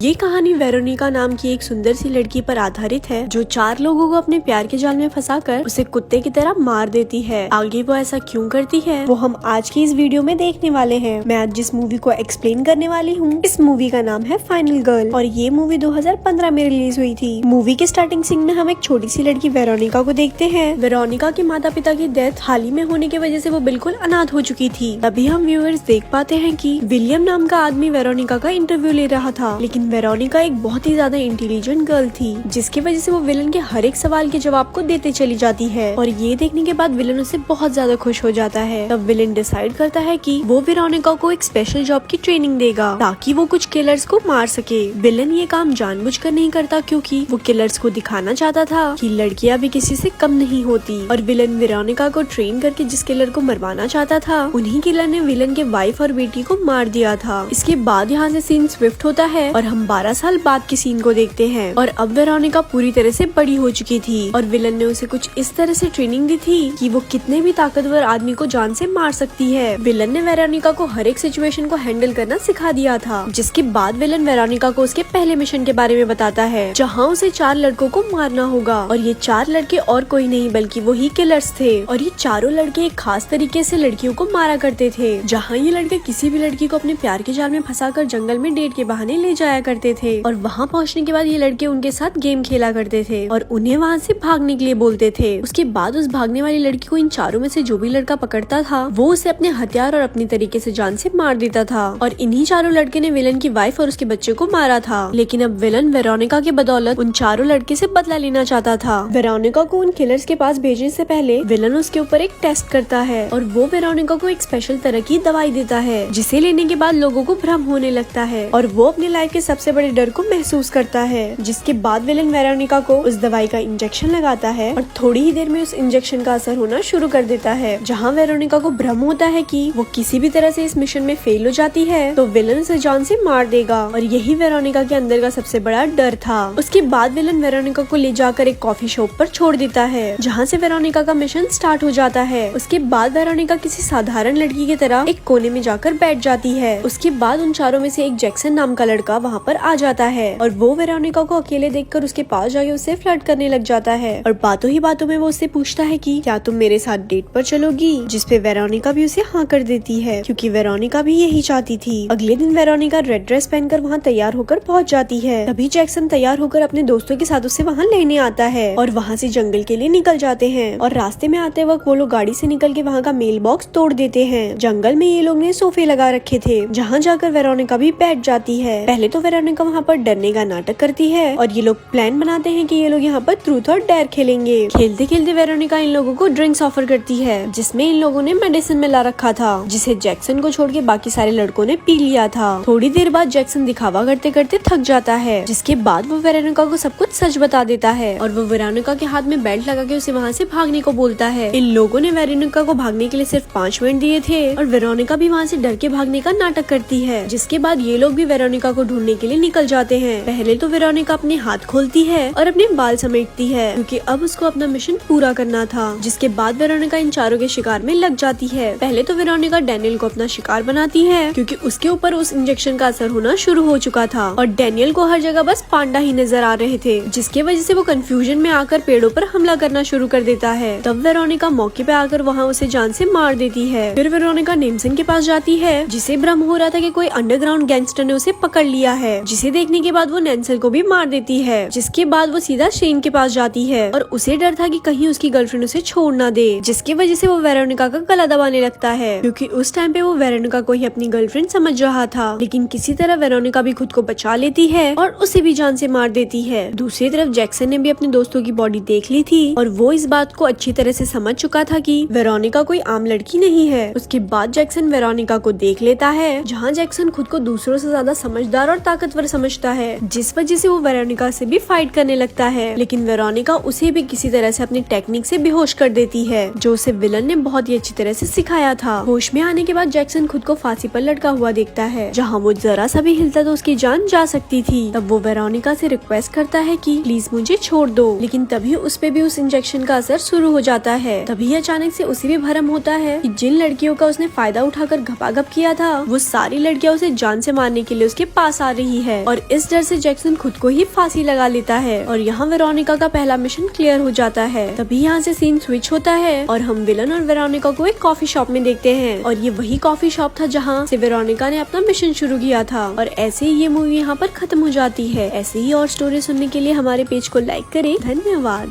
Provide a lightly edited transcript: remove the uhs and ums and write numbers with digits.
ये कहानी वेरोनिका नाम की एक सुंदर सी लड़की पर आधारित है जो 4 लोगों को अपने प्यार के जाल में फंसाकर उसे कुत्ते की तरह मार देती है। आगे वो ऐसा क्यों करती है वो हम आज की इस वीडियो में देखने वाले हैं। मैं आज जिस मूवी को एक्सप्लेन करने वाली हूँ इस मूवी का नाम है फाइनल गर्ल और ये मूवी 2015 में रिलीज हुई थी। मूवी के स्टार्टिंग सीन में हम एक छोटी सी लड़की वेरोनिका को देखते हैं। वेरोनिका के माता पिता की डेथ हाल ही में होने की वजह से वो बिल्कुल अनाथ हो चुकी थी। तभी हम व्यूअर्स देख पाते हैं कि विलियम नाम का आदमी वेरोनिका का इंटरव्यू ले रहा था। लेकिन वेरोनिका एक बहुत ही ज्यादा इंटेलिजेंट गर्ल थी जिसकी वजह से वो विलन के हर एक सवाल के जवाब को देते चली जाती है और ये देखने के बाद विलन उससे बहुत ज्यादा खुश हो जाता है। तब विलन डिसाइड करता है कि वो वेरोनिका को एक स्पेशल जॉब की ट्रेनिंग देगा ताकि वो कुछ किलर्स को मार सके। विलन ये काम जानबूझकर नहीं करता क्योंकि वो किलर्स को दिखाना चाहता था कि लड़कियां भी किसी से कम नहीं होती और विलन वेरोनिका को ट्रेन करके जिस किलर को मरवाना चाहता था उन्हीं किलर ने विलन के वाइफ और बेटी को मार दिया था। इसके बाद यहाँ से सीन स्विफ्ट होता है और हम 12 साल बाद के सीन को देखते हैं और अब वेरोनिका पूरी तरह से बड़ी हो चुकी थी और विलन ने उसे कुछ इस तरह से ट्रेनिंग दी थी कि वो कितने भी ताकतवर आदमी को जान से मार सकती है। विलन ने वेरोनिका को हर एक सिचुएशन को हैंडल करना सिखा दिया था। जिसके बाद विलन वेरोनिका को उसके पहले मिशन के बारे में बताता है जहाँ उसे 4 लड़कों को मारना होगा और ये 4 लड़के और कोई नहीं बल्कि वही किलर्स थे और ये चारों लड़के एक खास तरीके से लड़कियों को मारा करते थे। जहाँ ये लड़के किसी भी लड़की को अपने प्यार के जाल में फंसाकर जंगल में डेट के बहाने ले जाया करते थे और वहाँ पहुँचने के बाद ये लड़के उनके साथ गेम खेला करते थे और उन्हें वहाँ से भागने के लिए बोलते थे। उसके बाद उस भागने वाली लड़की को इन चारों में से जो भी लड़का पकड़ता था वो उसे अपने हथियार और अपनी तरीके से जान से मार देता था और इन्हीं चारों लड़के ने विलन की वाइफ और उसके बच्चे को मारा था। लेकिन अब विलन वेरोनिका के बदौलत उन चारों लड़के से बदला लेना चाहता था। वेरोनिका को उन किलर्स के पास भेजने से पहले विलन उसके ऊपर एक टेस्ट करता है और वो वेरोनिका को एक स्पेशल तरह की दवाई देता है जिसे लेने के बाद लोगों को भ्रम होने लगता है और वो अपने लाइफ के सबसे बड़े डर को महसूस करता है। जिसके बाद विलन वेरोनिका को उस दवाई का इंजेक्शन लगाता है और थोड़ी ही देर में उस इंजेक्शन का असर होना शुरू कर देता है। जहाँ वेरोनिका को भ्रम होता है कि वो किसी भी तरह से इस मिशन में फेल हो जाती है तो विलन उसे जान से मार देगा और यही वेरोनिका के अंदर का सबसे बड़ा डर था। उसके बाद विलन वेरोनिका को ले जाकर एक कॉफी शॉप पर छोड़ देता है जहाँ से वेरोनिका का मिशन स्टार्ट हो जाता है। उसके बाद वेरोनिका किसी साधारण लड़की की तरह एक कोने में जाकर बैठ जाती है। उसके बाद उन चारों में से एक जैक्सन नाम का लड़का वहाँ पर आ जाता है और वो वेरोनिका को अकेले देखकर उसके पास जाके उससे फ्लर्ट करने लग जाता है और बातों ही बातों में वो उससे पूछता है कि क्या तुम मेरे साथ डेट पर चलोगी, जिसपे वेरोनिका भी उसे हाँ कर देती है क्योंकि वेरोनिका भी यही चाहती थी। अगले दिन वेरोनिका रेड ड्रेस पहनकर वहाँ तैयार होकर पहुँच जाती है। तभी जैक्सन तैयार होकर अपने दोस्तों के साथ उसे वहाँ लेने आता है और वहाँ से जंगल के लिए निकल जाते हैं और रास्ते में आते वक्त वो लोग गाड़ी से निकल के वहाँ का मेल बॉक्स तोड़ देते हैं। जंगल में ये लोग ने सोफे लगा रखे थे जहाँ जाकर वेरोनिका भी बैठ जाती है। पहले तो वेरोनिका वहाँ पर डरने का नाटक करती है और ये लोग प्लान बनाते हैं कि ये लोग यहाँ पर ट्रूथ और डेयर खेलेंगे। खेलते खेलते वेरोनिका इन लोगों को ड्रिंक्स ऑफर करती है जिसमें इन लोगों ने मेडिसिन मिला रखा था जिसे जैक्सन को छोड़ के बाकी सारे लड़कों ने पी लिया था। थोड़ी देर बाद जैक्सन दिखावा करते करते थक जाता है जिसके बाद वो वेरोनिका को सब कुछ सच बता देता है और वो वेरोनिका के हाथ में बेल्ट लगा के उसे वहाँ से भागने को बोलता है। इन लोगों ने वेरोनिका को भागने के लिए सिर्फ 5 मिनट दिए थे और वेरोनिका भी वहाँ से डर के भागने का नाटक करती है। जिसके बाद ये लोग भी वेरोनिका को ढूंढने के लिए निकल जाते हैं। पहले तो वेरोनिका अपने हाथ खोलती है और अपने बाल समेटती है क्योंकि अब उसको अपना मिशन पूरा करना था। जिसके बाद वेरोनिका इन चारों के शिकार में लग जाती है। पहले तो वेरोनिका डैनियल को अपना शिकार बनाती है क्योंकि उसके ऊपर उस इंजेक्शन का असर होना शुरू हो चुका था और डैनियल को हर जगह बस पांडा ही नजर आ रहे थे जिसकी वजह से वो कंफ्यूजन में आकर पेड़ों पर हमला करना शुरू कर देता है। तब वेरोनिका मौके पे आकर वहाँ उसे जान से मार देती है। फिर वेरोनिका नेम्सन के पास जाती है जिसे भ्रम हो रहा था कि कोई अंडरग्राउंड गैंगस्टर ने उसे पकड़ लिया है जिसे देखने के बाद वो नेल्सन को भी मार देती है। जिसके बाद वो सीधा शेन के पास जाती है और उसे डर था कि कहीं उसकी गर्लफ्रेंड उसे छोड़ ना दे जिसकी वजह से वो वेरोनिका का गला दबाने लगता है क्योंकि उस टाइम पे वो वेरोनिका को ही अपनी गर्लफ्रेंड समझ रहा था। लेकिन किसी तरह वेरोनिका भी खुद को बचा लेती है और उसे भी जान से मार देती है। दूसरी तरफ जैक्सन ने भी अपने दोस्तों की बॉडी देख ली थी और वो इस बात को अच्छी तरह से समझ चुका था कि वेरोनिका कोई आम लड़की नहीं है। उसके बाद जैक्सन वेरोनिका को देख लेता है जहाँ जैक्सन खुद को दूसरों से ज्यादा समझदार और ताकतवर समझता है जिस वजह से वो वेरोनिका से भी फाइट करने लगता है। लेकिन वेरोनिका उसे भी किसी तरह से अपनी टेक्निक से बेहोश कर देती है जो उसे विलन ने बहुत ही अच्छी तरह से सिखाया था। होश में आने के बाद जैक्सन खुद को फांसी पर लटका हुआ देखता है जहाँ वो जरा सा भी हिलता तो उसकी जान जा सकती थी। तब वो वेरोनिका से रिक्वेस्ट करता है कि प्लीज मुझे छोड़ दो। लेकिन तभी उस पे भी उस इंजेक्शन का असर शुरू हो जाता है। तभी अचानक से उसे भी भरम होता है कि जिन लड़कियों का उसने फायदा उठाकर घपाघप किया था वो सारी लड़कियां उसे जान से मारने के लिए उसके पास आ रही रही है और इस डर से जैक्सन खुद को ही फांसी लगा लेता है और यहाँ वेरोनिका का पहला मिशन क्लियर हो जाता है। तभी यहाँ से सीन स्विच होता है और हम विलन और वेरोनिका को एक कॉफी शॉप में देखते हैं और ये वही कॉफी शॉप था जहाँ से वेरोनिका ने अपना मिशन शुरू किया था। और ऐसे ही ये मूवी यहाँ पर खत्म हो जाती है। ऐसे ही और स्टोरी सुनने के लिए हमारे पेज को लाइक करें। धन्यवाद।